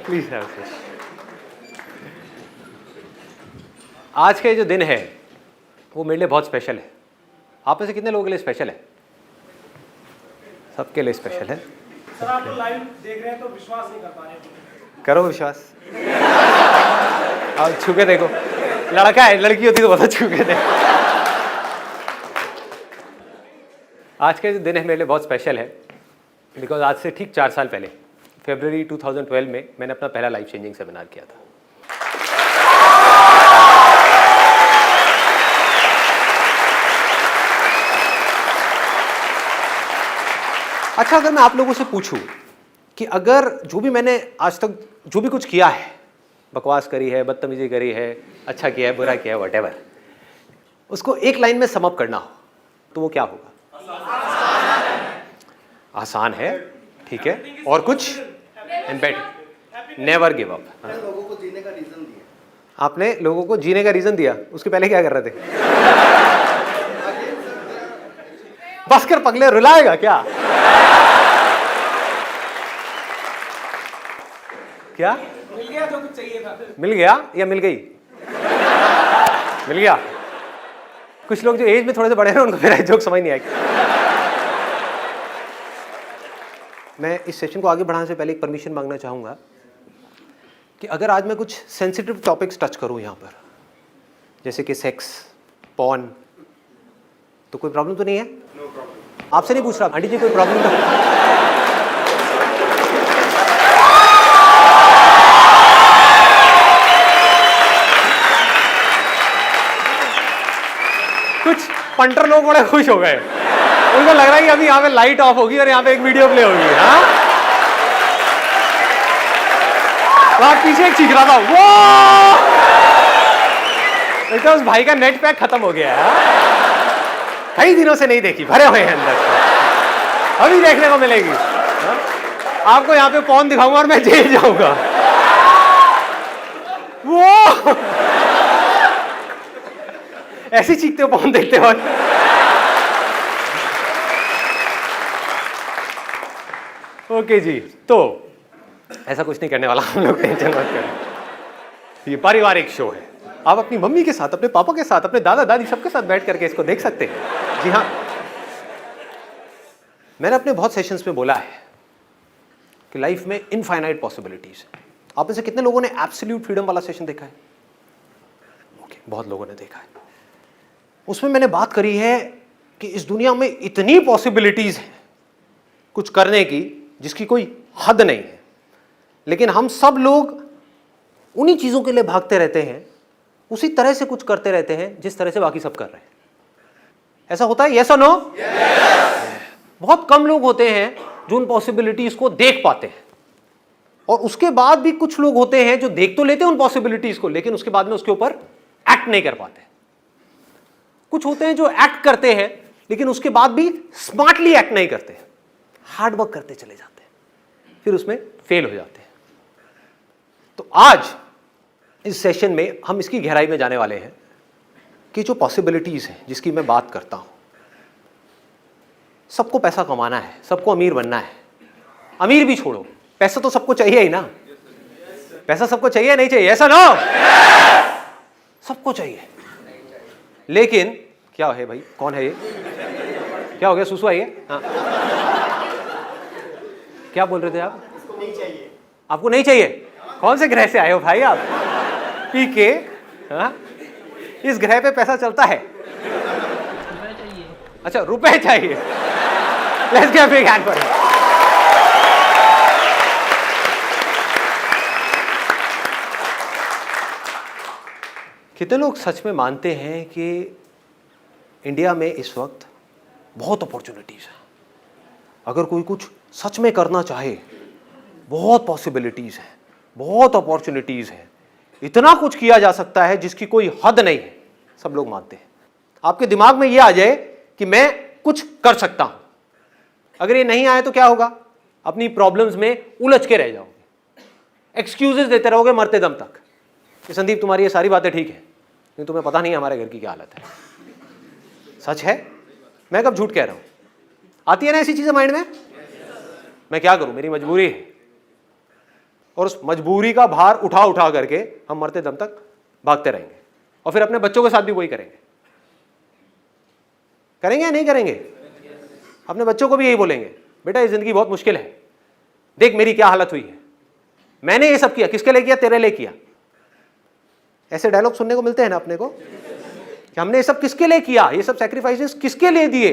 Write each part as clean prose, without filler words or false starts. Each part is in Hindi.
Please have this. आज का जो दिन है वो मेरे लिए बहुत स्पेशल है। आप में से कितने लोगों के लिए स्पेशल है? सबके लिए स्पेशल है। सर आप लोग लाइव देख रहे हैं तो विश्वास नहीं कर पा रहे हैं। करो विश्वास। आप छू के देखो, लड़का है, लड़की होती तो बहुत छू के देखो। आज का जो दिन है मेरे लिए बहुत स्पेशल है बिकॉज आज से ठीक 4 साल पहले फरवरी 2012 में मैंने अपना पहला लाइफ चेंजिंग सेमिनार किया था। अच्छा, अगर मैं आप लोगों से पूछूं कि अगर जो भी मैंने आज तक जो भी कुछ किया है, बकवास करी है, बदतमीजी करी है, अच्छा किया है, बुरा किया है, व्हाटएवर, उसको एक लाइन में समअप करना हो तो वो क्या होगा? आसान है, ठीक है। और कुछ? And bet never give up. लोगों को जीने का रीजन दिया। आपने लोगों को जीने का रीजन दिया, उसके पहले क्या कर रहे थे? बस कर पगले, रुलाएगा क्या? क्या मिल गया जो कुछ चाहिए था। मिल गया या मिल गई? मिल गया। कुछ लोग जो एज में थोड़े से बड़े हैं उनको फिर जोक समझ नहीं आएगी। मैं इस सेशन को आगे बढ़ाने से पहले एक परमिशन मांगना चाहूंगा कि अगर आज मैं कुछ सेंसिटिव टॉपिक्स टच करूं यहां पर, जैसे कि सेक्स, पॉर्न, तो कोई प्रॉब्लम तो नहीं है? No problem. आपसे नहीं पूछ रहा, आंटी जी कोई प्रॉब्लम तो? कुछ पंटर लोग बड़े खुश हो गए, उनको लग रहा है कि अभी यहाँ पे लाइट ऑफ होगी और यहाँ पे एक वीडियो प्ले होगी। हाँ, वहां पीछे एक चीख रहा था, वो तो उस भाई का नेट पैक खत्म हो गया है। कई दिनों से नहीं देखी, भरे हुए हैं अंदर से, अभी देखने को मिलेगी। हाँ? आपको यहाँ पे पॉर्न दिखाऊंगा और मैं जेल जाऊंगा। वो ऐसे चीखते हो पॉर्न देखते हो। ओके जी, तो ऐसा कुछ नहीं करने वाला हम लोग, टेंशन मत करें। ये पारिवारिक शो है, आप अपनी मम्मी के साथ, अपने पापा के साथ, अपने दादा दादी सबके साथ बैठ करके इसको देख सकते हैं। जी हाँ, मैंने अपने बहुत सेशंस में बोला है कि लाइफ में इनफाइनाइट पॉसिबिलिटीज है। आप में से कितने लोगों ने एब्सोल्यूट फ्रीडम वाला सेशन देखा है? ओके, बहुत लोगों ने देखा है। उसमें मैंने बात करी है कि इस दुनिया में इतनी पॉसिबिलिटीज हैं कुछ करने की जिसकी कोई हद नहीं है, लेकिन हम सब लोग उन्हीं चीजों के लिए भागते रहते हैं, उसी तरह से कुछ करते रहते हैं जिस तरह से बाकी सब कर रहे हैं। ऐसा होता है? यस और नो? बहुत कम लोग होते हैं जो उन पॉसिबिलिटीज को देख पाते हैं, और उसके बाद भी कुछ लोग होते हैं जो देख तो लेते हैं उन पॉसिबिलिटीज को, लेकिन उसके बाद में उसके ऊपर एक्ट नहीं कर पाते। कुछ होते हैं जो एक्ट करते हैं लेकिन उसके बाद भी स्मार्टली एक्ट नहीं करते, हार्ड वर्क करते चले जाते हैं, फिर उसमें फेल हो जाते हैं। तो आज इस सेशन में हम इसकी गहराई में जाने वाले हैं कि जो पॉसिबिलिटीज हैं जिसकी मैं बात करता हूं, सबको पैसा कमाना है, सबको अमीर बनना है। अमीर भी छोड़ो, पैसा तो सबको चाहिए ही ना। पैसा सबको चाहिए नहीं चाहिए? ऐसा ना, सबको चाहिए। लेकिन क्या है भाई, कौन है ये? क्या हो गया, सुसु आई है? हाँ, क्या बोल रहे थे आप? नहीं चाहिए। आपको नहीं चाहिए? कौन से ग्रह से आए हो भाई आप? पीके? हाँ, इस ग्रह पे पैसा चलता है? अच्छा, रुपए चाहिए। Let's give a big hand for him. कितने लोग सच में मानते हैं कि इंडिया में इस वक्त बहुत अपॉर्चुनिटीज है? अगर कोई कुछ सच में करना चाहे, बहुत पॉसिबिलिटीज हैं, बहुत अपॉर्चुनिटीज हैं, इतना कुछ किया जा सकता है जिसकी कोई हद नहीं है, सब लोग मानते हैं। आपके दिमाग में यह आ जाए कि मैं कुछ कर सकता हूं, अगर ये नहीं आए तो क्या होगा? अपनी प्रॉब्लम्स में उलझ के रह जाओगे, एक्सक्यूजेस देते रहोगे मरते दम तक कि संदीप तुम्हारी ये सारी बातें ठीक है, लेकिन तुम्हें पता नहीं है हमारे घर की क्या हालत है। सच है, मैं कब झूठ कह रहा हूं? आती है ना ऐसी चीजें माइंड में? मैं क्या करूं, मेरी मजबूरी है, और उस मजबूरी का भार उठा उठा करके हम मरते दम तक भागते रहेंगे, और फिर अपने बच्चों के साथ भी वही करेंगे। करेंगे या नहीं करेंगे? अपने बच्चों को भी यही बोलेंगे, बेटा ये जिंदगी बहुत मुश्किल है, देख मेरी क्या हालत हुई है, मैंने ये सब किया, किसके लिए किया? तेरे लिए किया। ऐसे डायलॉग सुनने को मिलते हैं ना अपने को कि हमने ये सब किसके लिए किया, ये सब सैक्रिफाइसेस किसके लिए दिए।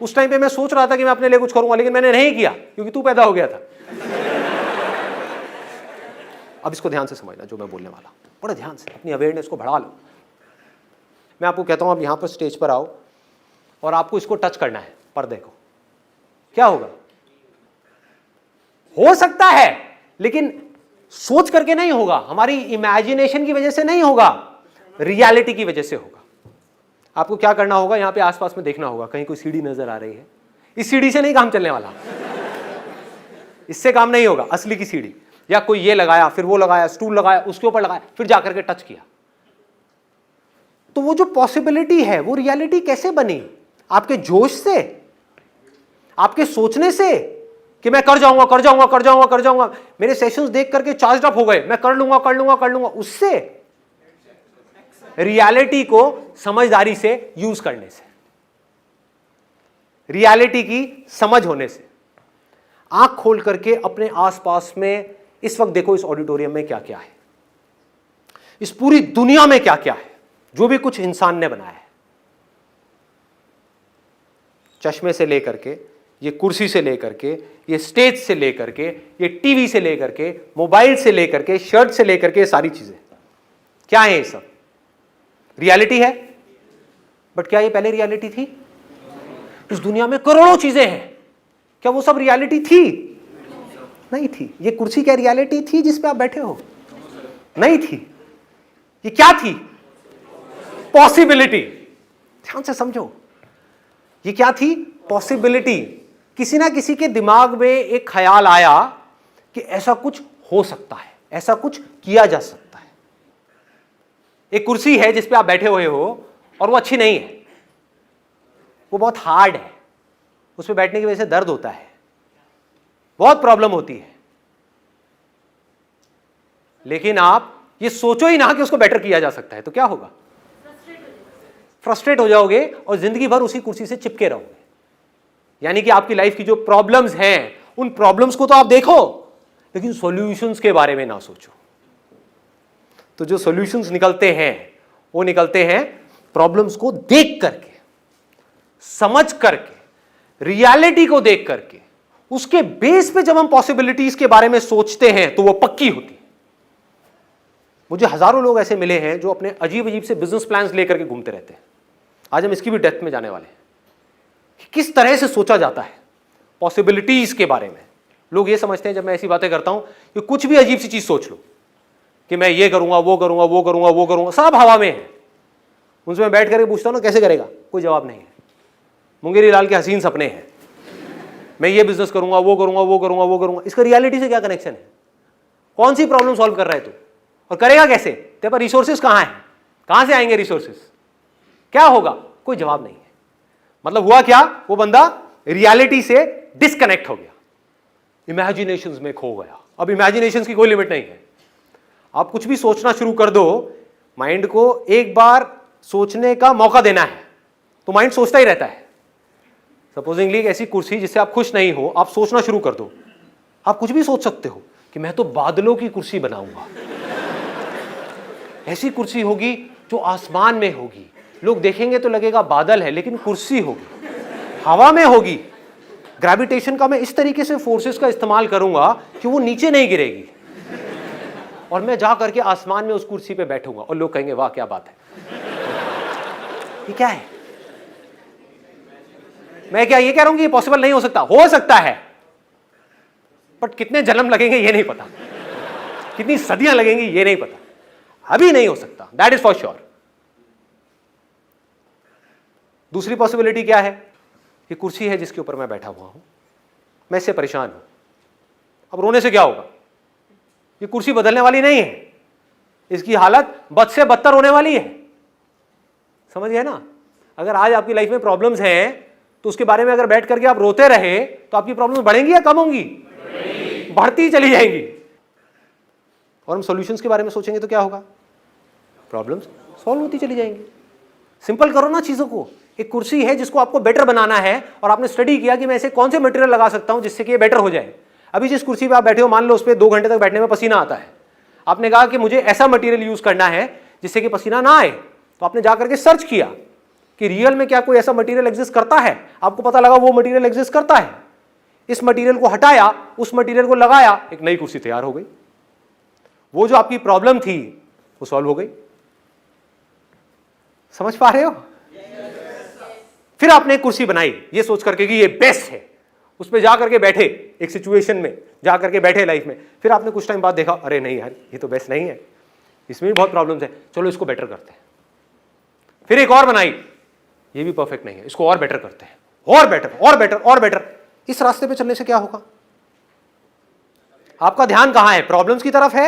उस टाइम पे मैं सोच रहा था कि मैं अपने लिए कुछ करूंगा, लेकिन मैंने नहीं किया क्योंकि तू पैदा हो गया था। अब इसको ध्यान से समझना जो मैं बोलने वाला, बड़े ध्यान से अपनी अवेयरनेस को बढ़ा लो। मैं आपको कहता हूं आप यहां पर स्टेज पर आओ और आपको इसको टच करना है, पर्दे को। क्या होगा? हो सकता है, लेकिन सोच करके नहीं होगा, हमारी इमेजिनेशन की वजह से नहीं होगा, रियलिटी की वजह से होगा। आपको क्या करना होगा? यहां पे आसपास में देखना होगा, कहीं कोई सीढ़ी नजर आ रही है। इस सीढ़ी से नहीं काम चलने वाला, इससे काम नहीं होगा। असली की सीढ़ी, या कोई ये लगाया, फिर वो लगाया, स्टूल लगाया, उसके ऊपर लगाया, फिर जाकर के टच किया। तो वो जो पॉसिबिलिटी है वो रियलिटी कैसे बनी? आपके जोश से, आपके सोचने से कि मैं कर जाऊंगा कर जाऊंगा कर जाऊंगा कर जाऊंगा, मेरे सेशंस देख करके चार्ज अप हो गए, मैं कर लूंगा कर लूंगा कर लूंगा, उससे? रियलिटी को समझदारी से यूज करने से, रियलिटी की समझ होने से। आंख खोल करके अपने आसपास में इस वक्त देखो, इस ऑडिटोरियम में क्या क्या है, इस पूरी दुनिया में क्या क्या है, जो भी कुछ इंसान ने बनाया है, चश्मे से लेकर के, ये कुर्सी से लेकर के, ये स्टेज से लेकर के, ये टीवी से लेकर के, मोबाइल से लेकर के, शर्ट से लेकर के, सारी चीजें क्या है? ये सब रियलिटी है। बट क्या ये पहले रियलिटी थी? इस दुनिया में करोड़ों चीजें हैं, क्या वो सब रियलिटी थी? नहीं थी। ये कुर्सी क्या रियलिटी थी जिस पे आप बैठे हो? नहीं थी। ये क्या थी? पॉसिबिलिटी। ध्यान से समझो, ये क्या थी? पॉसिबिलिटी। किसी ना किसी के दिमाग में एक ख्याल आया कि ऐसा कुछ हो सकता है, ऐसा कुछ किया जा सकता है। एक कुर्सी है जिस पे आप बैठे हुए हो और वो अच्छी नहीं है, वो बहुत हार्ड है, उस पे बैठने की वजह से दर्द होता है, बहुत प्रॉब्लम होती है। लेकिन आप ये सोचो ही ना कि उसको बेटर किया जा सकता है, तो क्या होगा? फ्रस्ट्रेट हो जाओगे और जिंदगी भर उसी कुर्सी से चिपके रहोगे। यानी कि आपकी लाइफ की जो प्रॉब्लम्स हैं, उन प्रॉब्लम्स को तो आप देखो, लेकिन सॉल्यूशंस के बारे में ना सोचो। तो जो सॉल्यूशंस निकलते हैं वो निकलते हैं प्रॉब्लम्स को देख करके, समझ करके, रियलिटी को देख करके। उसके बेस पे जब हम पॉसिबिलिटीज के बारे में सोचते हैं तो वो पक्की होती है। मुझे हजारों लोग ऐसे मिले हैं जो अपने अजीब अजीब से बिजनेस प्लान्स लेकर के घूमते रहते हैं। आज हम इसकी भी डेप्थ में जाने वाले हैं, किस तरह से सोचा जाता है पॉसिबिलिटीज के बारे में। लोग ये समझते हैं जब मैं ऐसी बातें करता हूं कि कुछ भी अजीब सी चीज सोच लो कि मैं ये करूंगा वो करूंगा वो करूंगा वो करूंगा, सब हवा में है। उनसे मैं बैठ करके पूछता हूं ना कैसे करेगा, कोई जवाब नहीं है। मुंगेरी लाल के हसीन सपने हैं, मैं ये बिजनेस करूंगा वो करूंगा वो करूंगा वो करूंगा। इसका रियलिटी से क्या कनेक्शन है? कौन सी प्रॉब्लम सॉल्व कर रहा है तू, और करेगा कैसे? तेरे पर रिसोर्सेज कहां है, कहां से आएंगे रिसोर्सेज, क्या होगा? कोई जवाब नहीं है। मतलब हुआ क्या? वो बंदा रियलिटी से डिस्कनेक्ट हो गया, इमेजिनेशंस में खो गया। अब इमेजिनेशंस की कोई लिमिट नहीं है। आप कुछ भी सोचना शुरू कर दो, माइंड को एक बार सोचने का मौका देना है तो माइंड सोचता ही रहता है। सपोजिंगली एक ऐसी कुर्सी जिससे आप खुश नहीं हो, आप सोचना शुरू कर दो, आप कुछ भी सोच सकते हो कि मैं तो बादलों की कुर्सी बनाऊंगा, ऐसी कुर्सी होगी जो आसमान में होगी, लोग देखेंगे तो लगेगा बादल है लेकिन कुर्सी होगी, हवा में होगी। ग्रेविटेशन का मैं इस तरीके से फोर्सेस का इस्तेमाल करूंगा कि वो नीचे नहीं गिरेगी, और मैं जा करके आसमान में उस कुर्सी पे बैठूंगा और लोग कहेंगे वाह क्या बात है। ये क्या है? मैं क्या ये कह रहा हूं कि ये पॉसिबल नहीं हो सकता है, बट कितने जन्म लगेंगे ये नहीं पता। कितनी सदियां लगेंगी ये नहीं पता, अभी नहीं हो सकता, दैट इज फॉर श्योर। दूसरी पॉसिबिलिटी क्या है? ये कुर्सी है जिसके ऊपर मैं बैठा हुआ हूं, मैं इससे परेशान हूं। अब रोने से क्या होगा? ये कुर्सी बदलने वाली नहीं है, इसकी हालत बद से बदतर होने वाली है। समझ गए ना? अगर आज आपकी लाइफ में प्रॉब्लम्स हैं तो उसके बारे में अगर बैठ करके आप रोते रहे तो आपकी प्रॉब्लम्स बढ़ेंगी या कम होंगी? बढ़ती चली जाएंगी। और हम सॉल्यूशंस के बारे में सोचेंगे तो क्या होगा? प्रॉब्लम्स सॉल्व होती चली जाएंगी। सिंपल करो ना चीजों को। एक कुर्सी है जिसको आपको बेटर बनाना है और आपने स्टडी किया कि मैं ऐसे कौन से मटेरियल लगा सकता हूं जिससे कि ये बेटर हो जाए। अभी जिस कुर्सी पे आप बैठे हो, मान लो उस पर 2 घंटे तक बैठने में पसीना आता है, आपने कहा कि मुझे ऐसा मटेरियल यूज करना है जिससे कि पसीना ना आए, तो आपने जाकर के सर्च किया कि रियल में क्या कोई ऐसा मटेरियल एग्जिस्ट करता है। आपको पता लगा वो मटेरियल एग्जिस्ट करता है, इस मटेरियल को हटाया, उस मटेरियल को लगाया, एक नई कुर्सी तैयार हो गई। वो जो आपकी प्रॉब्लम थी वो सॉल्व हो गई। समझ पा रहे हो? फिर आपने एक कुर्सी बनाई ये सोच करके कि ये बेस्ट है, उस पर जाकर के बैठे, एक सिचुएशन में जाकर के बैठे लाइफ में। फिर आपने कुछ टाइम बाद देखा, अरे नहीं यार ये तो बेस्ट नहीं है, इसमें भी बहुत प्रॉब्लम्स है, चलो इसको बेटर करते हैं। फिर एक और बनाई, ये भी परफेक्ट नहीं है, इसको और बेटर करते हैं, और बेटर और बेटर और बेटर। इस रास्ते पे चलने से क्या होगा? आपका ध्यान कहां है? प्रॉब्लम्स की तरफ है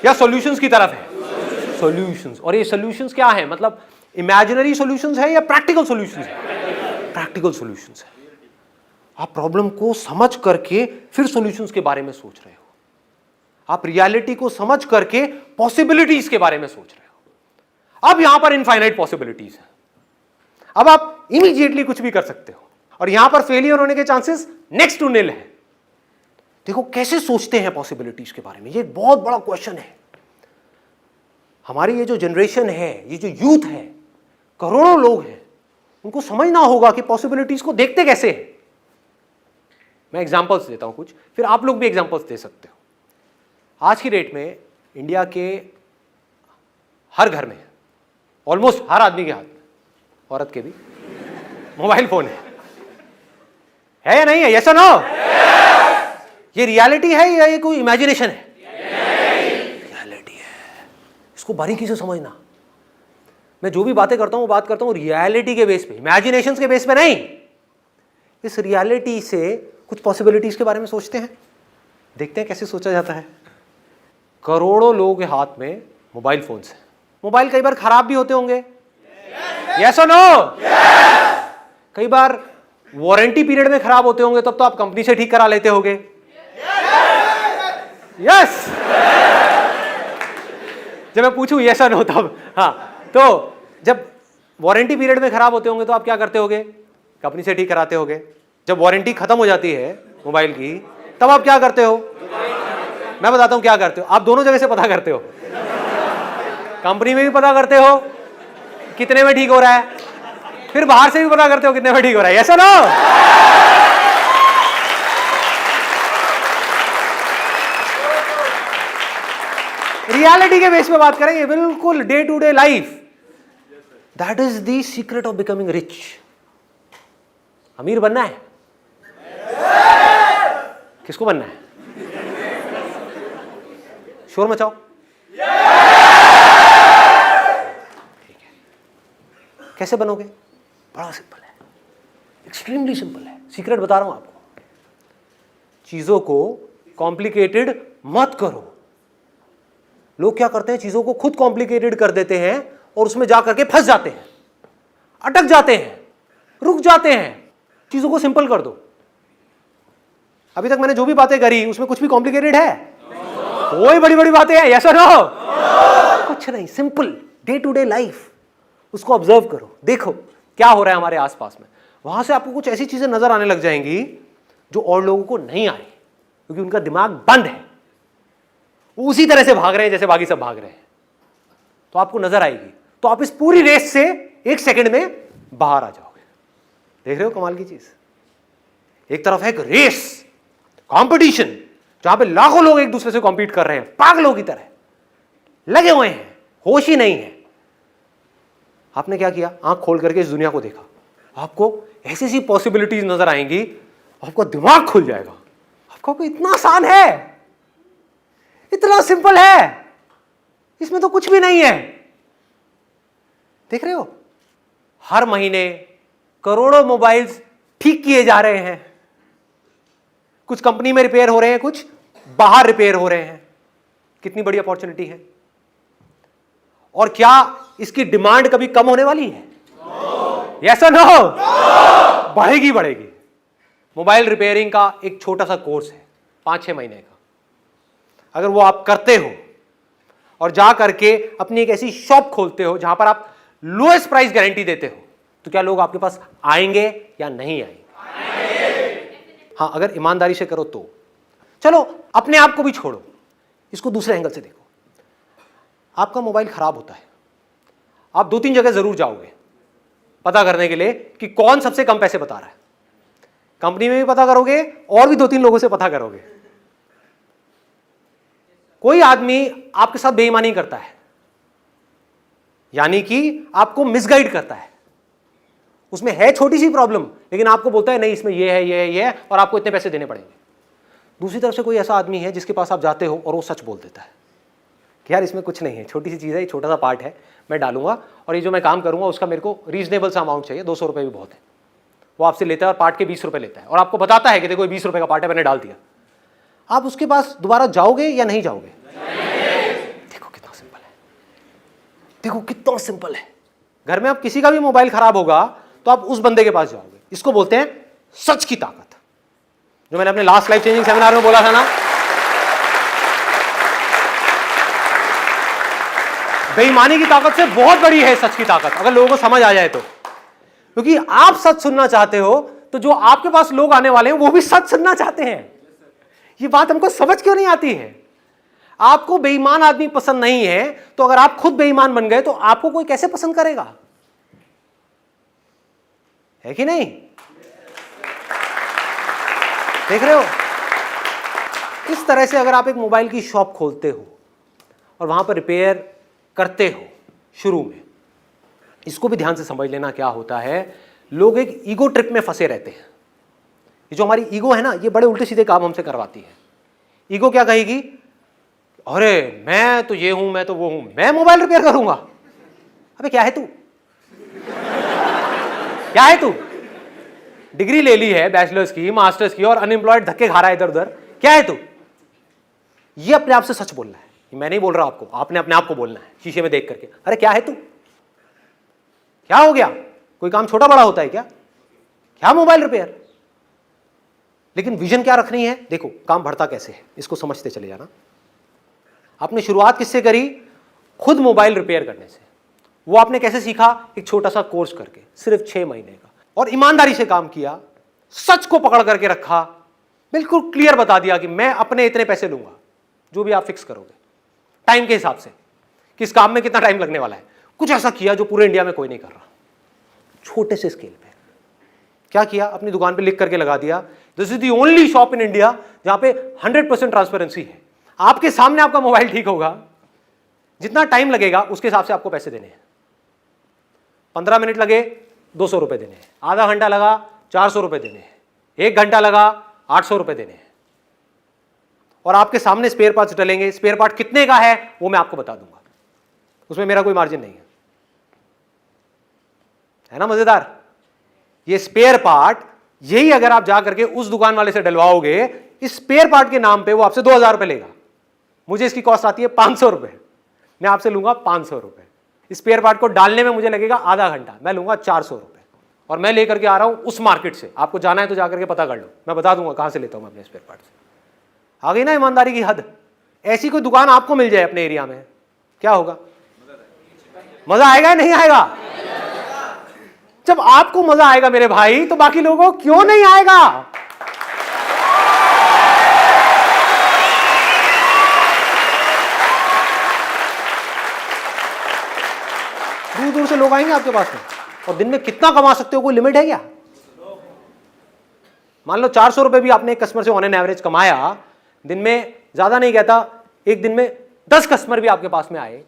या सॉल्यूशंस की तरफ है? सॉल्यूशंस। और ये सॉल्यूशंस क्या है? मतलब इमेजिनरी सॉल्यूशंस है या प्रैक्टिकल सॉल्यूशंस है? प्रैक्टिकल सॉल्यूशंस है। आप प्रॉब्लम को समझ करके फिर सॉल्यूशंस के बारे में सोच रहे हो, आप रियलिटी को समझ करके पॉसिबिलिटीज के बारे में सोच रहे हो। अब यहां पर इनफाइनाइट पॉसिबिलिटीज है, अब आप इमीडिएटली कुछ भी कर सकते हो और यहां पर फेलियर होने के चांसेस नेक्स्ट टू निल है। देखो कैसे सोचते हैं पॉसिबिलिटीज के बारे में, ये एक बहुत बड़ा क्वेश्चन है। हमारी ये जो जनरेशन है, ये जो यूथ है, करोड़ों लोग हैं, उनको समझना होगा कि पॉसिबिलिटीज को देखते कैसे हैं। मैं एग्जांपल्स देता हूं कुछ, फिर आप लोग भी एग्जांपल्स दे सकते हो। आज की डेट में इंडिया के हर घर में, ऑलमोस्ट हर आदमी के हाथ में, औरत के भी, मोबाइल फोन है या नहीं है? यस और नो? ये रियलिटी है या ये कोई इमेजिनेशन है? रियलिटी है। इसको बारीकी से समझना। मैं जो भी बातें करता हूं वो बात करता हूं रियलिटी के बेस पे, इमेजिनेशंस के बेस पे नहीं। इस रियलिटी से कुछ पॉसिबिलिटीज के बारे में सोचते हैं, देखते हैं कैसे सोचा जाता है। करोड़ों लोगों के हाथ में मोबाइल फोन्स हैं। मोबाइल कई बार खराब भी होते होंगे, यस और नो? कई बार वारंटी पीरियड में खराब होते होंगे, तब तो आप कंपनी से ठीक करा लेते होंगे, यस? जब मैं पूछूं यस और नो तब, हाँ। तो जब वारंटी पीरियड में खराब होते होंगे तो आप क्या करते होगे? कंपनी से ठीक कराते होगे। जब वारंटी खत्म हो जाती है मोबाइल की, तब आप क्या करते हो? मैं बताता हूं क्या करते हो। आप दोनों जगह से पता करते हो, कंपनी में भी पता करते हो कितने में ठीक हो रहा है, फिर बाहर से भी पता करते हो कितने में ठीक हो रहा है, यस और नो? रियलिटी के बेस पे बात करेंगे, बिल्कुल day to day life. That is the secret of becoming rich. अमीर बनना है? किसको बनना है? शोर मचाओ। ठीक है, कैसे बनोगे? बड़ा सिंपल है, एक्सट्रीमली सिंपल है। सीक्रेट बता रहा हूं आपको। चीजों को कॉम्प्लिकेटेड मत करो। लोग क्या करते हैं, चीजों को खुद कॉम्प्लिकेटेड कर देते हैं और उसमें जाकर के फंस जाते हैं, अटक जाते हैं, रुक जाते हैं। चीजों को सिंपल कर दो। अभी तक मैंने जो भी बातें करी उसमें कुछ भी कॉम्प्लिकेटेड है? कोई बड़ी बड़ी बातें हैं, यस और नो? कुछ नहीं, simple day to day life. उसको ऑब्जर्व करो, देखो क्या हो रहा है हमारे आसपास में। वहां से आपको कुछ ऐसी चीजें नजर आने लग जाएंगी जो और लोगों को नहीं आ रही, क्योंकि उनका दिमाग बंद है, वो उसी तरह से भाग रहे हैं जैसे बाकी सब भाग रहे हैं। तो आपको नजर आएगी, तो आप इस पूरी रेस से 1 सेकंड में बाहर आ जाओगे। देख रहे हो कमाल की चीज? एक तरफ है एक रेस, कंपटीशन, जहां पे लाखों लोग एक दूसरे से कॉम्पीट कर रहे हैं, पागलों की तरह लगे हुए हैं, होश ही नहीं है। आपने क्या किया? आंख खोल करके इस दुनिया को देखा, आपको ऐसी ऐसी पॉसिबिलिटीज नजर आएंगी, आपका दिमाग खुल जाएगा। आपको इतना आसान है, इतना सिंपल है, इसमें तो कुछ भी नहीं है। देख रहे हो, हर महीने करोड़ों मोबाइल्स ठीक किए जा रहे हैं। कुछ कंपनी में रिपेयर हो रहे हैं, कुछ बाहर रिपेयर हो रहे हैं। कितनी बड़ी अपॉर्चुनिटी है। और क्या इसकी डिमांड कभी कम होने वाली है? यस और नो? बढ़ेगी बढ़ेगी। मोबाइल रिपेयरिंग का एक छोटा सा कोर्स है 5-6 महीने का, अगर वो आप करते हो और जा करके अपनी एक ऐसी शॉप खोलते हो जहां पर आप लोएस्ट प्राइस गारंटी देते हो, तो क्या लोग आपके पास आएंगे या नहीं आएंगे? हाँ, अगर ईमानदारी से करो तो। चलो अपने आप को भी छोड़ो, इसको दूसरे एंगल से देखो। आपका मोबाइल खराब होता है, आप 2-3 जगह जरूर जाओगे पता करने के लिए कि कौन सबसे कम पैसे बता रहा है। कंपनी में भी पता करोगे और भी 2-3 लोगों से पता करोगे। कोई आदमी आपके साथ बेईमानी करता है, यानी कि आपको मिसगाइड करता है। उसमें है छोटी सी प्रॉब्लम, लेकिन आपको बोलता है नहीं इसमें ये है, ये है, ये है, और आपको इतने पैसे देने पड़ेंगे। दूसरी तरफ से कोई ऐसा आदमी है जिसके पास आप जाते हो और वो सच बोल देता है कि यार इसमें कुछ नहीं है, छोटी सी चीज़ है, ये छोटा सा पार्ट है, मैं डालूंगा और ये जो मैं काम करूंगा उसका मेरे को रीजनेबल सा अमाउंट चाहिए, 200 रुपये भी बहुत है। वो आपसे लेता है और पार्ट के 20 रुपये लेता है और आपको बताता है कि देखो 20 रुपये का पार्ट है, मैंने डाल दिया। आप उसके पास दोबारा जाओगे या नहीं जाओगे? देखो कितना सिंपल है, देखो कितना सिंपल है। घर में आप किसी का भी मोबाइल खराब होगा तो आप उस बंदे के पास जाओगे। इसको बोलते हैं सच की ताकत, जो मैंने अपने लास्ट लाइफ चेंजिंग सेमिनार में बोला था ना। बेईमानी की ताकत से बहुत बड़ी है सच की ताकत, अगर लोगों को समझ आ जाए तो। क्योंकि आप सच सुनना चाहते हो तो जो आपके पास लोग आने वाले हैं वो भी सच सुनना चाहते हैं। ये बात हमको समझ क्यों नहीं आती है? आपको बेईमान आदमी पसंद नहीं है, तो अगर आप खुद बेईमान बन गए तो आपको कोई कैसे पसंद करेगा? है कि नहीं? देख रहे हो? इस तरह से अगर आप एक मोबाइल की शॉप खोलते हो और वहां पर रिपेयर करते हो शुरू में, इसको भी ध्यान से समझ लेना क्या होता है। लोग एक ईगो ट्रिप में फंसे रहते हैं। ये जो हमारी ईगो है ना, ये बड़े उल्टे सीधे काम हमसे करवाती है। ईगो क्या कहेगी? अरे मैं तो ये हूं, मैं तो वो हूं, मैं मोबाइल रिपेयर करूंगा। अबे क्या है तू? क्या है तू? डिग्री ले ली है बैचलर्स की, मास्टर्स की, और अनएम्प्लॉयड धक्के खा रहा है इधर उधर। क्या है तू? ये अपने आप से सच बोलना है। मैं नहीं बोल रहा आपको, आपने अपने आप को बोलना है शीशे में देख करके। अरे क्या है तू? क्या हो गया? कोई काम छोटा बड़ा होता है क्या? क्या मोबाइल रिपेयर? लेकिन विजन क्या रखनी है? देखो काम बढ़ता कैसे है, इसको समझते चले जाना। आपने शुरुआत किससे करी? खुद मोबाइल रिपेयर करने से। वो आपने कैसे सीखा? एक छोटा सा कोर्स करके, सिर्फ 6 महीने का, और ईमानदारी से काम किया, सच को पकड़ करके रखा, बिल्कुल क्लियर बता दिया कि मैं अपने इतने पैसे लूंगा, जो भी आप फिक्स करोगे टाइम के हिसाब से, किस काम में कितना टाइम लगने वाला है। कुछ ऐसा किया जो पूरे इंडिया में कोई नहीं कर रहा, छोटे से स्केल पे। क्या किया? अपनी दुकान पे लिख करके लगा दिया, this is the only shop in India जहां पे 100% ट्रांसपेरेंसी है। आपके सामने आपका मोबाइल ठीक होगा, जितना टाइम लगेगा उसके हिसाब से आपको पैसे देने हैं। 15 मिनट लगे 200 रुपए देने हैं, आधा घंटा लगा 400 रुपए देने हैं, 1 घंटा लगा 800 रुपए देने हैं। और आपके सामने स्पेयर पार्ट्स डलेंगे। स्पेयर पार्ट कितने का है वो मैं आपको बता दूंगा, उसमें मेरा कोई मार्जिन नहीं है ना? मजेदार। ये स्पेयर पार्ट, यही अगर आप जा करके उस दुकान वाले से डलवाओगे, इस स्पेयर पार्ट के नाम पे वो आपसे 2000 रुपए लेगा। मुझे इसकी कॉस्ट आती है 500 रुपए, मैं आपसे लूंगा 500 रुपए। स्पेयर पार्ट को डालने में मुझे लगेगा आधा घंटा, मैं लूंगा 400 रुपए, और मैं लेकर के आ रहा हूं उस मार्केट से। आपको जाना है तो जाकर के पता कर लो, मैं बता दूंगा कहां से लेता हूं मैं अपने स्पेयर पार्ट से। आ गई ना ईमानदारी की हद? ऐसी कोई दुकान आपको मिल जाए अपने एरिया में, क्या होगा? मजा आएगा या नहीं आएगा? जब आपको मजा आएगा मेरे भाई, तो बाकी लोगों को क्यों नहीं आएगा? दूर दूर से लोग आएंगे आपके पास में, और दिन में कितना कमा सकते हो कोई लिमिट है क्या? मान लो 400 रुपए भी आपने एक कस्टमर से ऑन एन एवरेज कमाया, दिन में ज्यादा नहीं कहता, एक दिन में 10 कस्टमर भी आपके पास में आए,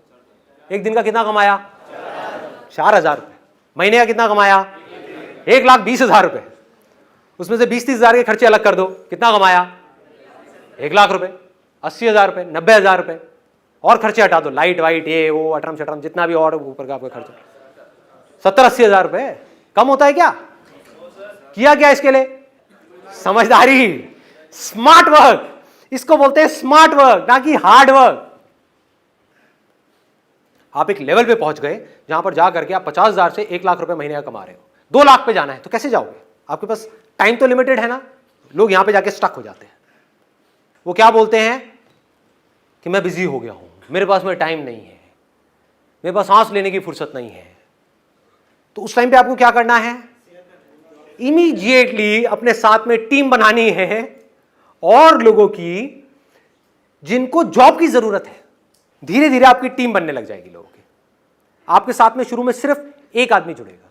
एक दिन का कितना कमाया? 4000 रुपए। महीने का कितना कमाया? 1,20,000 रुपए। उसमें से 20-30 हजार के खर्चे अलग कर दो, कितना कमाया? 1 लाख रुपए। 80,000 रुपये, 90,000 रुपये, और खर्चे हटा दो, लाइट वाइट ये वो अटरम शटरम जितना भी और ऊपर का आपका खर्चा, 70-80,000 रुपये कम होता है क्या? किया क्या इसके लिए? समझदारी, स्मार्ट वर्क, इसको बोलते हैं स्मार्ट वर्क, ना कि हार्ड वर्क। आप एक लेवल पे पहुंच गए जहां पर जा करके आप 50,000 से 1 लाख रुपए महीने का कमा रहे हो, 2 लाख पे जाना है तो कैसे जाओगे? आपके पास टाइम तो लिमिटेड है ना। लोग यहां पे जाके स्टक हो जाते हैं। वो क्या बोलते हैं कि मैं बिजी हो गया हूं, मेरे पास में टाइम नहीं है, मेरे पास सांस लेने की फुर्सत नहीं है। तो उस टाइम पे आपको क्या करना है? इमीडिएटली अपने साथ में टीम बनानी है और लोगों की जिनको जॉब की जरूरत है। धीरे धीरे आपकी टीम बनने लग जाएगी लोगों की। आपके साथ में शुरू में सिर्फ एक आदमी जुड़ेगा,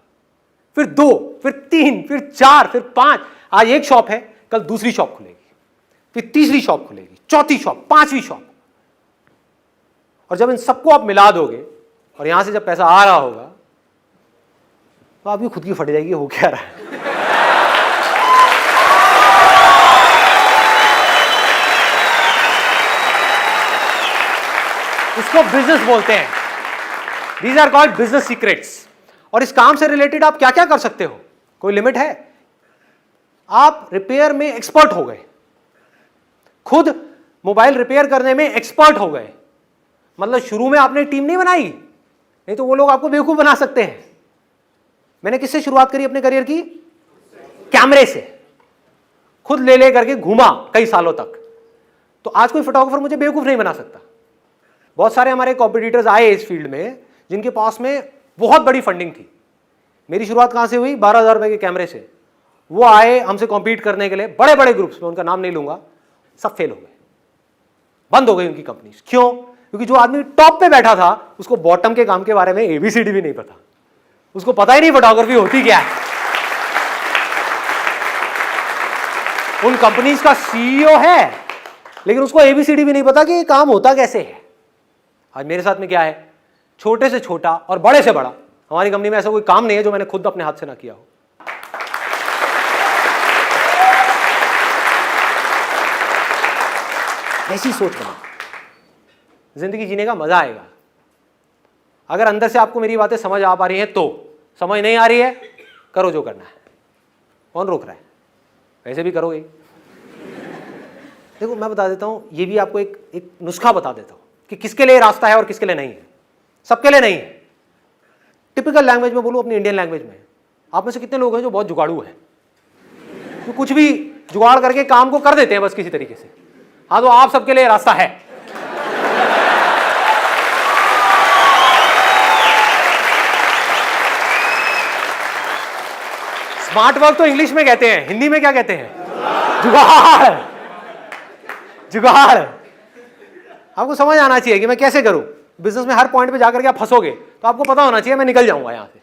फिर 2, फिर 3, फिर 4, फिर 5। आज एक शॉप है, कल दूसरी शॉप खुलेगी, फिर तीसरी शॉप खुलेगी, चौथी शॉप, 5वीं शॉप। और जब इन सबको आप मिला दोगे और यहां से जब पैसा आ रहा होगा तो आपकी खुद की फट जाएगी, हो क्या रहा है। इसको बिजनेस बोलते हैं। These are called business secrets. और इस काम से रिलेटेड आप क्या क्या कर सकते हो, कोई लिमिट है? आप रिपेयर में एक्सपर्ट हो गए, खुद मोबाइल रिपेयर करने में एक्सपर्ट हो गए, मतलब शुरू में आपने टीम नहीं बनाई, नहीं तो वो लोग आपको बेवकूफ बना सकते हैं। मैंने किससे शुरुआत करी अपने करियर की? कैमरे से। खुद ले करके घूमा कई सालों तक। तो आज कोई फोटोग्राफर मुझे बेवकूफ नहीं बना सकता। बहुत सारे हमारे कॉम्पिटिटर्स आए इस फील्ड में जिनके पास में बहुत बड़ी फंडिंग थी। मेरी शुरुआत कहां से हुई? 12,000 रुपए के कैमरे से। वो आए हमसे कॉम्पीट करने के लिए, बड़े बड़े ग्रुप्स में, उनका नाम नहीं लूंगा, सब फेल हो गए, बंद हो गई उनकी कंपनी। क्यों? क्योंकि जो आदमी टॉप पे बैठा था उसको बॉटम के काम के बारे में ABCD भी नहीं पता, उसको पता ही नहीं फोटोग्राफी होती क्या है। उन कंपनीज का CEO है लेकिन उसको ABCD भी नहीं पता कि ये काम होता कैसे है। आज मेरे साथ में क्या है? छोटे से छोटा और बड़े से बड़ा, हमारी कंपनी में ऐसा कोई काम नहीं है जो मैंने खुद अपने हाथ से ना किया हो। ऐसी सोच बना, जिंदगी जीने का मजा आएगा। अगर अंदर से आपको मेरी बातें समझ आ पा रही हैं तो, समझ नहीं आ रही है करो जो करना है, कौन रोक रहा है? वैसे भी करोगे। देखो मैं बता देता हूं, ये भी आपको एक नुस्खा बता देता हूं कि किसके लिए रास्ता है और किसके लिए नहीं है। सबके लिए नहीं है। टिपिकल लैंग्वेज में बोलूं, अपनी इंडियन लैंग्वेज में, आप में से कितने लोग हैं जो बहुत जुगाड़ू हैं, तो कुछ भी जुगाड़ करके काम को कर देते हैं बस किसी तरीके से? हाँ, तो आप सबके लिए रास्ता है। स्मार्ट वर्क तो इंग्लिश में कहते हैं, हिंदी में क्या कहते हैं? जुगाड़। जुगाड़। आपको समझ आना चाहिए कि मैं कैसे करूं। बिजनेस में हर पॉइंट पे जाकर के आप फंसोगे तो आपको पता होना चाहिए मैं निकल जाऊंगा यहां से।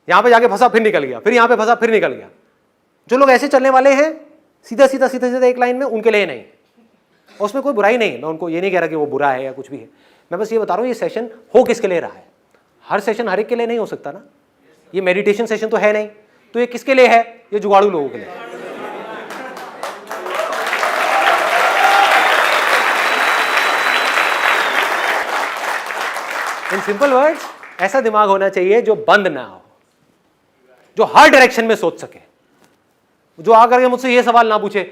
यहां पे जाके फंसा फिर निकल गया, फिर यहां पे फंसा फिर निकल गया। जो लोग ऐसे चलने वाले हैं सीधा सीधा सीधा सीधा एक लाइन में, उनके लिए नहीं। और उसमें कोई बुराई नहीं है, मैं उनको ये नहीं कह रहा कि वो बुरा है या कुछ भी है। मैं बस ये बता रहा हूं ये सेशन हो किसके लिए रहा है। हर सेशन हर एक के लिए नहीं हो सकता ना। ये मेडिटेशन सेशन तो है नहीं, तो ये किसके लिए है? ये जुगाड़ू लोगों के लिए। इन सिंपल वर्ड्स, ऐसा दिमाग होना चाहिए जो बंद ना हो, जो हर डायरेक्शन में सोच सके, जो आकर के मुझसे ये सवाल ना पूछे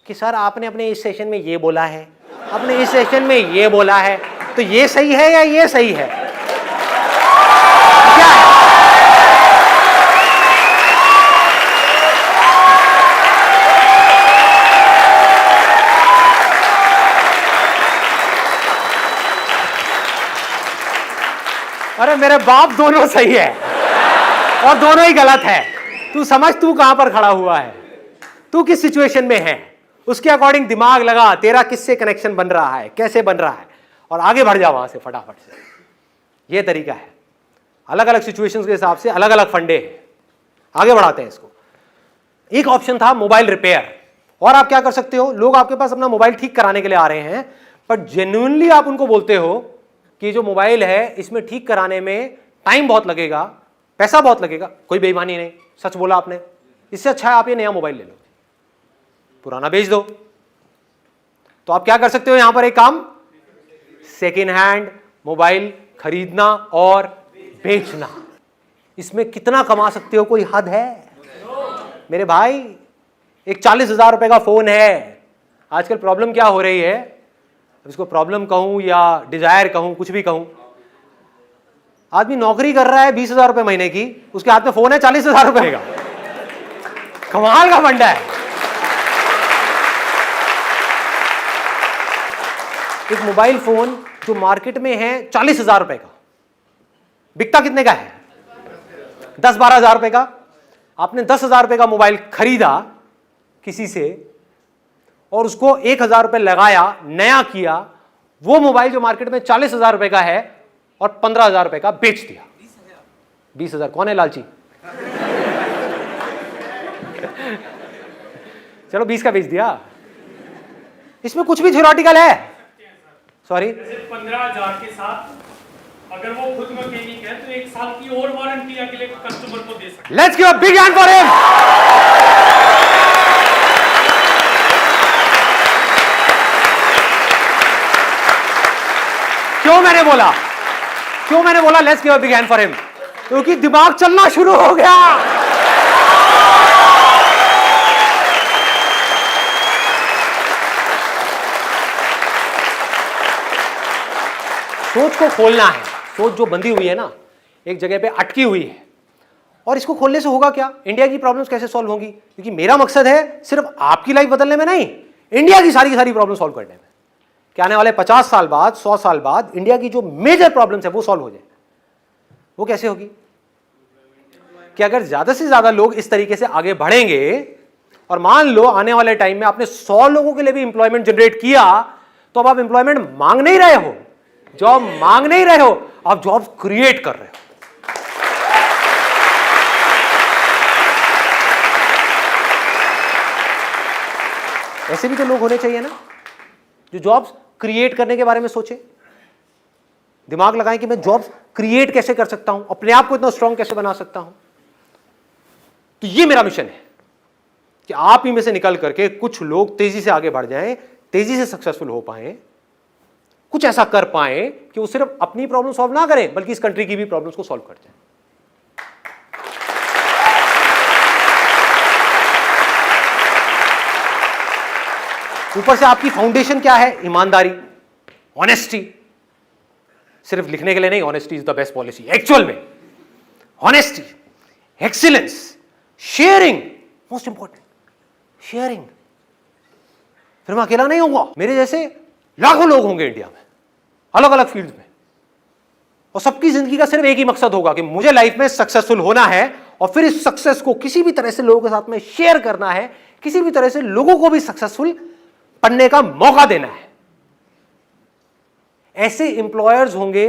कि सर आपने अपने इस सेशन में ये बोला है, आपने इस सेशन में ये बोला है, तो ये सही है या ये सही है? क्या है? अरे मेरे बाप, दोनों सही है और दोनों ही गलत है। तू समझ तू कहां पर खड़ा हुआ है, तू किस सिचुएशन में है, उसके अकॉर्डिंग दिमाग लगा, तेरा किससे कनेक्शन बन रहा है, कैसे बन रहा है, और आगे बढ़ जा वहां से फटाफट से। ये तरीका है। अलग अलग सिचुएशंस के हिसाब से अलग अलग फंडे हैं, आगे बढ़ाते हैं इसको। एक ऑप्शन था मोबाइल रिपेयर। और आप क्या कर सकते हो, लोग आपके पास अपना मोबाइल ठीक कराने के लिए आ रहे हैं, पर जेन्युइनली आप उनको बोलते हो कि जो मोबाइल है इसमें ठीक कराने में टाइम बहुत लगेगा, पैसा बहुत लगेगा, कोई बेईमानी नहीं, सच बोला आपने, इससे अच्छा है आप ये नया मोबाइल ले लो, पुराना बेच दो। तो आप क्या कर सकते हो यहां पर एक काम, सेकेंड हैंड मोबाइल खरीदना और बेचना। इसमें कितना कमा सकते हो, कोई हद है मेरे भाई? एक 40,000 रुपए का फोन है। आजकल प्रॉब्लम क्या हो रही है, इसको प्रॉब्लम कहूं या डिजायर कहूं, कुछ भी कहूं, आदमी नौकरी कर रहा है 20,000 रुपए महीने की, उसके हाथ में फोन है 40,000 रुपए का। कमाल का फंडा है। एक मोबाइल फोन जो मार्केट में है 40,000 रुपए का, बिकता कितने का है? 10-12,000 रुपए का। आपने 10,000 रुपए का मोबाइल खरीदा किसी से और उसको 1,000 रुपए लगाया, नया किया, वो मोबाइल जो मार्केट में 40,000 रुपए का है और 15,000 रुपए का बेच दिया। 20,000 कौन है लालची? चलो 20 का बेच दिया। इसमें कुछ भी थ्योरेटिकल है? सॉरी, 15,000 के साथ अगर वो खुद मैकेनिक है तो 1 साल की और वारंटी अगले कस्टमर को दे सकते। Let's give a big hand for him. क्यों मैंने बोला let's give a big hand for him? क्योंकि दिमाग चलना शुरू हो गया। सोच को खोलना है। सोच जो बंधी हुई है ना, एक जगह पे अटकी हुई है, और इसको खोलने से होगा क्या? इंडिया की प्रॉब्लम्स कैसे सॉल्व होंगी? क्योंकि मेरा मकसद है सिर्फ आपकी लाइफ बदलने में नहीं, इंडिया की सारी प्रॉब्लम सॉल्व करने में। कि आने वाले 50 साल बाद, 100 साल बाद इंडिया की जो मेजर प्रॉब्लम्स है वो सॉल्व हो जाए। वो कैसे होगी? कि अगर ज्यादा से ज्यादा लोग इस तरीके से आगे बढ़ेंगे, और मान लो आने वाले टाइम में आपने 100 लोगों के लिए भी इंप्लॉयमेंट जनरेट किया, तो अब आप इंप्लॉयमेंट मांग नहीं रहे हो, जॉब मांग नहीं रहे हो, आप जॉब क्रिएट कर रहे हो। ऐसे भी तो लोग होने चाहिए ना, जो जॉब्स क्रिएट करने के बारे में सोचे, दिमाग लगाएं कि मैं जॉब्स क्रिएट कैसे कर सकता हूं, अपने आप को इतना स्ट्रांग कैसे बना सकता हूं। तो ये मेरा मिशन है कि आप ही में से निकल करके कुछ लोग तेजी से आगे बढ़ जाएं, तेजी से सक्सेसफुल हो पाएं, कुछ ऐसा कर पाएं कि वो सिर्फ अपनी प्रॉब्लम सॉल्व ना करें बल्कि इस कंट्री की भी प्रॉब्लम्स को सॉल्व कर जाएं। ऊपर से आपकी फाउंडेशन क्या है? ईमानदारी, ऑनेस्टी। सिर्फ लिखने के लिए नहीं, honesty is the best policy. Actual में honesty, excellence, sharing, most important sharing. फिर मैं अकेला नहीं होऊंगा, मेरे जैसे लाखों लोग होंगे इंडिया में, अलग अलग फील्ड में, और सबकी जिंदगी का सिर्फ एक ही मकसद होगा कि मुझे लाइफ में सक्सेसफुल होना है, और फिर इस सक्सेस को किसी भी तरह से लोगों के साथ में शेयर करना है, किसी भी तरह से लोगों को भी सक्सेसफुल बनने का मौका देना है। ऐसे एम्प्लॉयर्स होंगे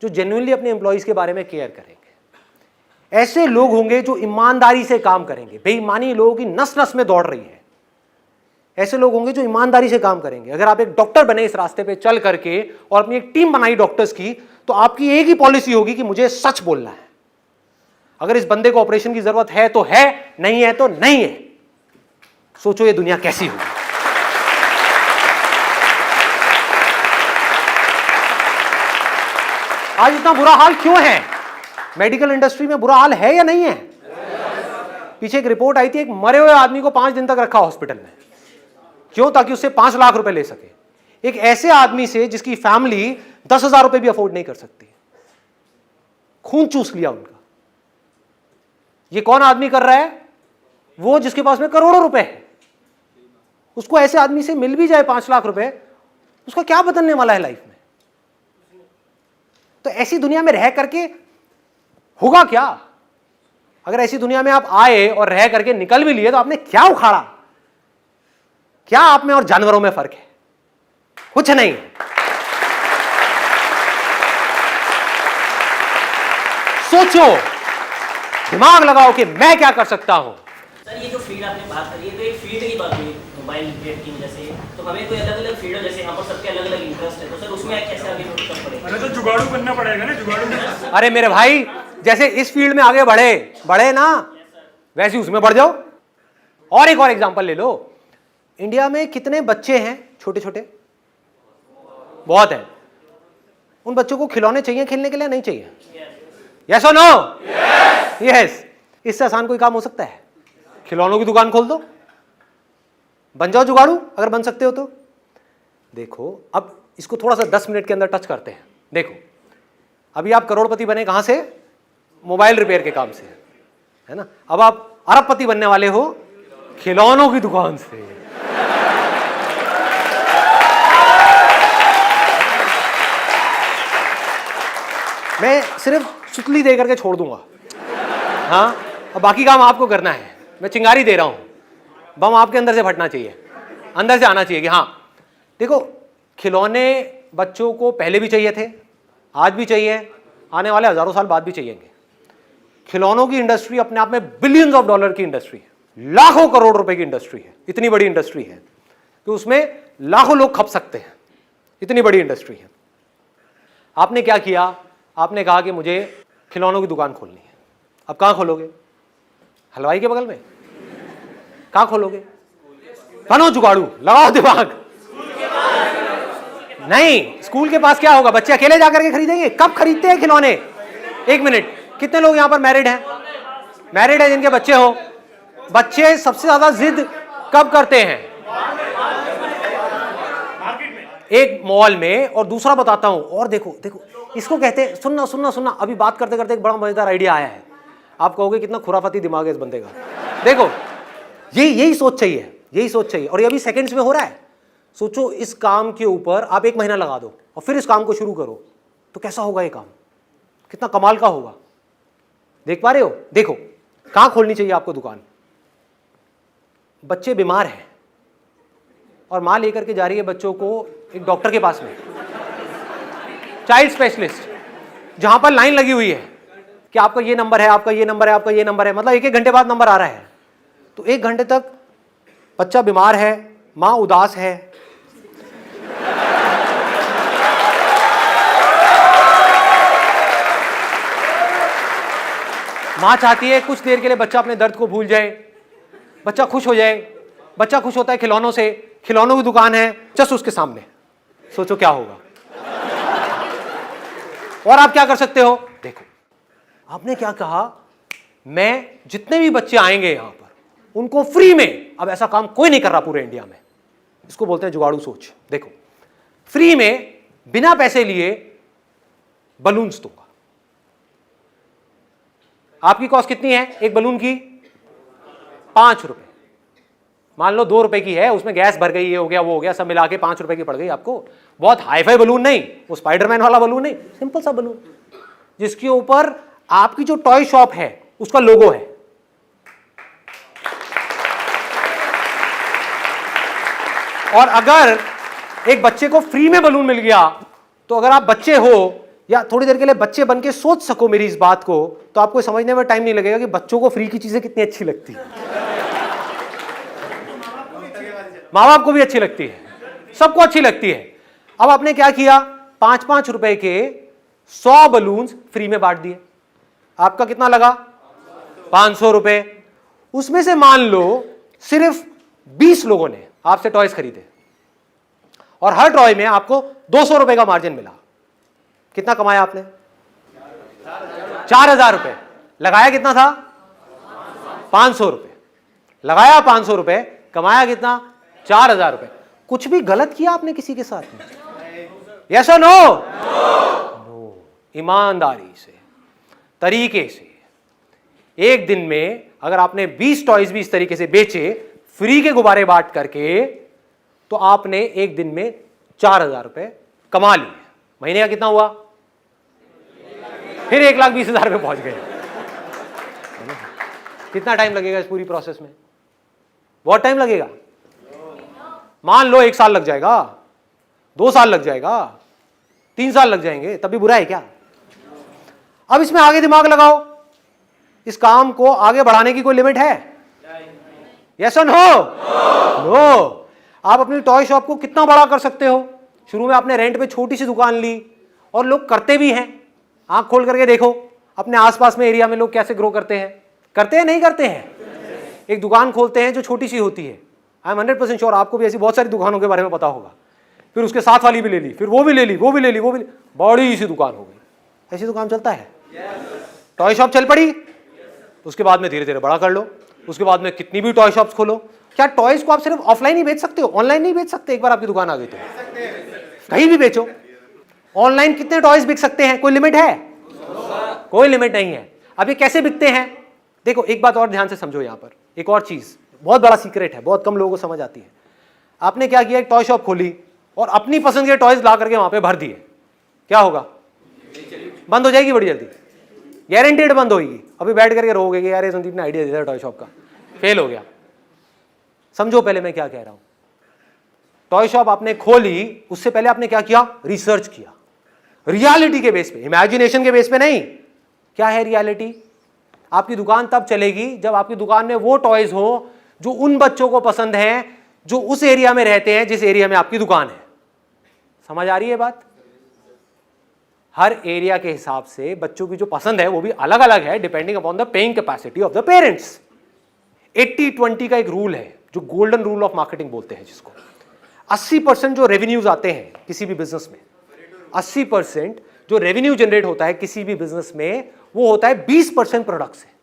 जो जेन्युइनली अपने एम्प्लॉइज के बारे में केयर करेंगे। ऐसे लोग होंगे जो ईमानदारी से काम करेंगे। बेईमानी लोगों की नस नस में दौड़ रही है। ऐसे लोग होंगे जो ईमानदारी से काम करेंगे। अगर आप एक डॉक्टर बने इस रास्ते पे चल करके और अपनी एक टीम बनाई डॉक्टर्स की, तो आपकी एक ही पॉलिसी होगी कि मुझे सच बोलना है। अगर इस बंदे को ऑपरेशन की जरूरत है तो है, नहीं है तो नहीं है। सोचो ये दुनिया कैसी होगी। आज इतना बुरा हाल क्यों है? मेडिकल इंडस्ट्री में बुरा हाल है या नहीं है? पीछे एक रिपोर्ट आई थी, एक मरे हुए आदमी को 5 दिन तक रखा हॉस्पिटल में। क्यों? ताकि उससे 5 लाख रुपए ले सके। एक ऐसे आदमी से जिसकी फैमिली 10,000 रुपए भी अफोर्ड नहीं कर सकती। खून चूस लिया उनका। ये कौन आदमी कर रहा है? वो जिसके पास में करोड़ों रुपए है। उसको ऐसे आदमी से मिल भी जाए 5 लाख रुपए, उसका क्या बदलने वाला है लाइफ में? तो ऐसी दुनिया में रह करके होगा क्या? अगर ऐसी दुनिया में आप आए और रह करके निकल भी लिए, तो आपने क्या उखाड़ा? क्या आप में और जानवरों में फर्क है? कुछ नहीं। सोचो, दिमाग लगाओ कि मैं क्या कर सकता हूं। सर, ये जो फील्ड आपने बात करी है, तो एक फील्ड की बात हुई मोबाइल गेट की वजह से, तो हमें कोई अलग अलग फील्ड, जैसे यहाँ पर सबके अलग अलग इंटरेस्ट है, तो सर उसमें कैसे आगे बढ़ पड़ेगा? अरे तो जुगाड़ू बनना पड़ेगा ना, जुगाड़ू। अरे मेरे भाई, जैसे इस फील्ड में आगे बढ़े ना, वैसे उसमें बढ़ जाओ। और एक और एग्जांपल ले लो। इंडिया में कितने बच्चे हैं, छोटे छोटे? बहुत है। उन बच्चों को खिलौने चाहिए खेलने के लिए, नहीं चाहिए? यस और नो? यस। इससे आसान कोई काम हो सकता है? खिलौनों की दुकान खोल दो, बन जाओ जुगाड़ू, अगर बन सकते हो तो। देखो अब इसको थोड़ा सा 10 मिनट के अंदर टच करते हैं। देखो अभी आप करोड़पति बने कहां से? मोबाइल रिपेयर के काम से, है ना। अब आप अरबपति बनने वाले हो खिलौनों की दुकान से। मैं सिर्फ सुतली दे करके छोड़ दूंगा, हाँ, अब बाकी काम आपको करना है। मैं चिंगारी दे रहा हूं, बम आपके अंदर से फटना चाहिए, अंदर से आना चाहिए कि हाँ। देखो खिलौने बच्चों को पहले भी चाहिए थे, आज भी चाहिए, आने वाले हजारों साल बाद भी चाहिएंगे। खिलौनों की इंडस्ट्री अपने आप में बिलियंस ऑफ डॉलर की इंडस्ट्री है, लाखों करोड़ रुपए की इंडस्ट्री है। इतनी बड़ी इंडस्ट्री है कि उसमें लाखों लोग खप सकते हैं, इतनी बड़ी इंडस्ट्री है। आपने क्या किया? आपने कहा कि मुझे खिलौनों की दुकान खोलनी है। अब कहां खोलोगे? हलवाई के बगल में? कहां खोलोगे? बनो जुगाड़ू, लगाओ दिमाग। नहीं, स्कूल के पास क्या होगा? बच्चे अकेले जाकर के खरीदेंगे? कब खरीदते हैं खिलौने? एक मिनट, कितने लोग यहां पर मैरिड हैं? मैरिड है जिनके बच्चे हो? बच्चे सबसे ज्यादा जिद कब करते हैं? एक मॉल में, और दूसरा बताता हूं, और देखो देखो इसको कहते हैं, सुनना सुनना सुनना, अभी बात करते करते एक बड़ा मजेदार आइडिया आया है। आप कहोगे कितना खुराफाती दिमाग है इस बंदे का। देखो यही सोच चाहिए, यही सोच चाहिए, और ये अभी सेकंड्स में हो रहा है। सोचो इस काम के ऊपर आप 1 महीना लगा दो और फिर इस काम को शुरू करो, तो कैसा होगा ये काम? कितना कमाल का होगा। देख पा रहे हो? देखो कहां खोलनी चाहिए आपको दुकान? बच्चे बीमार हैं और मां लेकर के जा रही है बच्चों को एक डॉक्टर के पास में, चाइल्ड स्पेशलिस्ट, जहां पर लाइन लगी हुई है कि आपका ये नंबर है, आपका ये नंबर है, आपका ये नंबर है, मतलब 1-1 घंटे बाद नंबर आ रहा है। तो 1 घंटे तक बच्चा बीमार है, मां उदास है, मां चाहती है कुछ देर के लिए बच्चा अपने दर्द को भूल जाए, बच्चा खुश हो जाए। बच्चा खुश होता है खिलौनों से, खिलौनों की दुकान है जस्ट उसके सामने। सोचो क्या होगा। और आप क्या कर सकते हो? देखो आपने क्या कहा, मैं जितने भी बच्चे आएंगे यहां पर उनको फ्री में, अब ऐसा काम कोई नहीं कर रहा पूरे इंडिया में, इसको बोलते हैं जुगाड़ू सोच। देखो फ्री में बिना पैसे लिए बलून्स दूंगा। आपकी कॉस्ट कितनी है एक बलून की? 5 रुपए। मान लो 2 रुपए की है, उसमें गैस भर गई, ये हो गया वो हो गया, सब मिला के 5 रुपए की पड़ गई आपको। बहुत हाईफाई बलून नहीं, वो स्पाइडरमैन वाला बलून नहीं, सिंपल सा बलून जिसके ऊपर आपकी जो टॉय शॉप है उसका लोगो है। और अगर एक बच्चे को फ्री में बलून मिल गया, तो अगर आप बच्चे हो या थोड़ी देर के लिए बच्चे बन के सोच सको मेरी इस बात को, तो आपको समझने में टाइम नहीं लगेगा कि बच्चों को फ्री की चीजें कितनी अच्छी लगती है। माँ बाप को भी अच्छी लगती है, सबको अच्छी लगती है। अब आपने क्या किया? 5-5 रुपए के 100 बलून्स फ्री में बांट दिए। आपका कितना लगा? 500 रुपए। उसमें से मान लो सिर्फ 20 लोगों ने आपसे टॉयज खरीदे और हर टॉय में आपको 200 रुपए का मार्जिन मिला। कितना कमाया आपने? 4000 रुपए। लगाया कितना था? 500 रुपए। लगाया 500 रुपए, कमाया कितना? 4000 रुपए। कुछ भी गलत किया आपने किसी के साथ में? यस और नो? नो। ईमानदारी से, तरीके से, एक दिन में अगर आपने 20 टॉयज भी इस तरीके से बेचे फ्री के गुब्बारे बांट करके, तो आपने एक दिन में 4000 रुपए कमा लिए। महीने का कितना हुआ? फिर 1,20,000 पे पहुंच गए। कितना टाइम लगेगा इस पूरी प्रोसेस में? बहुत टाइम लगेगा। मान लो 1 साल लग जाएगा, 2 साल लग जाएगा, 3 साल लग जाएंगे, तब भी बुरा है क्या? अब इसमें आगे दिमाग लगाओ, इस काम को आगे बढ़ाने की कोई लिमिट है? यस और नो? नो। आप अपनी टॉय शॉप को कितना बड़ा कर सकते हो? शुरू में आपने रेंट पे छोटी सी दुकान ली, और लोग करते भी हैं। आंख खोल करके देखो अपने आसपास में एरिया में लोग कैसे ग्रो करते हैं। करते हैं नहीं करते हैं? एक दुकान खोलते हैं जो छोटी सी होती है, आई एम 100% श्योर आपको भी ऐसी बहुत सारी दुकानों के बारे में पता होगा। फिर उसके साथ वाली भी ले ली, फिर वो भी ले ली, वो भी ले ली, वो भी बड़ी सी दुकान हो गई। ऐसी दुकान चलता है। टॉय शॉप चल पड़ी, उसके बाद में धीरे धीरे बड़ा कर लो, उसके बाद में कितनी भी टॉय शॉप्स खोलो। क्या टॉयज को आप सिर्फ ऑफलाइन ही बेच सकते हो, ऑनलाइन नहीं बेच सकते? एक बार आपकी दुकान आ गई तो कहीं भी बेचो। ऑनलाइन कितने टॉयज बिक सकते हैं? कोई लिमिट है? कोई लिमिट नहीं है। अब ये कैसे बिकते हैं? देखो एक बात और ध्यान से समझो, यहां पर एक और चीज बहुत बड़ा सीक्रेट है, बहुत कम लोगों को समझ आती है। आपने क्या किया, एक टॉय शॉप खोली और अपनी पसंद के टॉयज ला करके वहां पे भर दिए, क्या होगा? बंद हो जाएगी बड़ी जल्दी, गारंटेड बंद होगी। अभी बैठ करके रहोगे कि यार ये संदीप ने आइडिया दिया था टॉय शॉप का, फेल हो गया। समझो पहले मैं क्या कह रहा हूं। टॉय शॉप आपने खोली, उससे पहले आपने क्या किया? रिसर्च किया, रियलिटी के बेस पे, इमेजिनेशन के बेस पे नहीं। क्या है रियलिटी? आपकी दुकान तब चलेगी जब आपकी दुकान में वो टॉयज हो जो उन बच्चों को पसंद हैं जो उस एरिया में रहते हैं जिस एरिया में आपकी दुकान है। समझ आ रही है बात? हर एरिया के हिसाब से बच्चों की जो पसंद है वो भी अलग अलग है, depending upon the paying capacity of the parents. 80-20 का एक रूल है जो गोल्डन रूल ऑफ मार्केटिंग बोलते हैं, जिसको 80% जो रेवेन्यूज आते हैं किसी भी बिजनेस में, 80% जो रेवेन्यू जनरेट होता है किसी भी बिजनेस में, वो होता है 20% प्रोडक्ट से।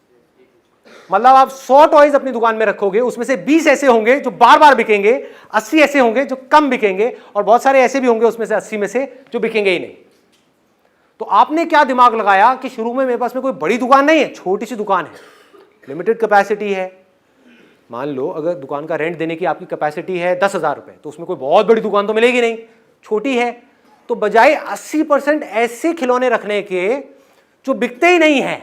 मतलब आप 100 टॉयज अपनी दुकान में रखोगे, उसमें से 20 ऐसे होंगे जो बार बार बिकेंगे, 80 ऐसे होंगे जो कम बिकेंगे, और बहुत सारे ऐसे भी होंगे उसमें से 80 में से जो बिकेंगे ही नहीं। तो आपने क्या दिमाग लगाया कि शुरू में मेरे पास में कोई बड़ी दुकान नहीं है, छोटी सी दुकान है, लिमिटेड कैपेसिटी है। मान लो अगर दुकान का रेंट देने की आपकी कैपेसिटी है 10,000 रुपए, तो उसमें कोई बहुत बड़ी दुकान तो मिलेगी नहीं, छोटी है। तो बजाय 80% ऐसे खिलौने रखने के जो बिकते ही नहीं है,